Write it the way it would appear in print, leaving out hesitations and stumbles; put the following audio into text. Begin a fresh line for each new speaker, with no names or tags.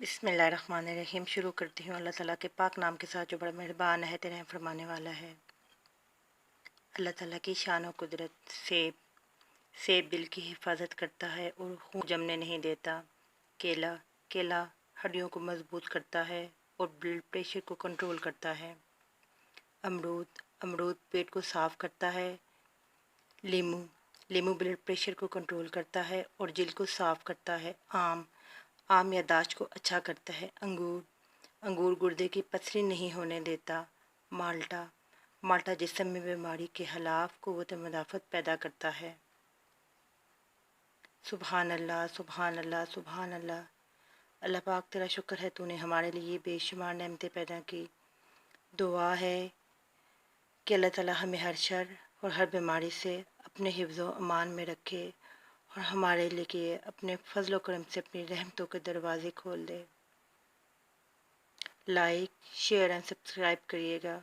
बिस्मिल्लाहिर्रहमानिर्रहीम। शुरू करती हूँ अल्लाह ताला के पाक नाम के साथ जो बड़ा मेहरबान है, रहम फरमाने वाला है। अल्लाह ताला की शान और कुदरत। सेब दिल की हिफाजत करता है और खून जमने नहीं देता। केला हड्डियों को मजबूत करता है और ब्लड प्रेशर को कंट्रोल करता है। अमरूद पेट को साफ करता है। लीमू ब्लड प्रेशर को कंट्रोल करता है और जिल्द को साफ करता है। आम याददाश्त को अच्छा करता है। अंगूर गुर्दे की पथरी नहीं होने देता। माल्टा जिस्म में बीमारी के खिलाफ क़ुव्वत मुदाफ़त पैदा करता है। सुबहान अल्लाह, सुबहान अल्लाह, सुबहान अल्लाह। अल्लाह पाक तेरा शुक्र है, तूने हमारे लिए बेशुमार नेमतें पैदा की। दुआ है कि अल्लाह ताला हमें हर शर और हर बीमारी से अपने हिफ्ज़ व अमान में रखे और हमारे लिए अपने फजल व करम से अपनी रहमतों के दरवाज़े खोल दे। लाइक, शेयर एंड सब्सक्राइब करिएगा।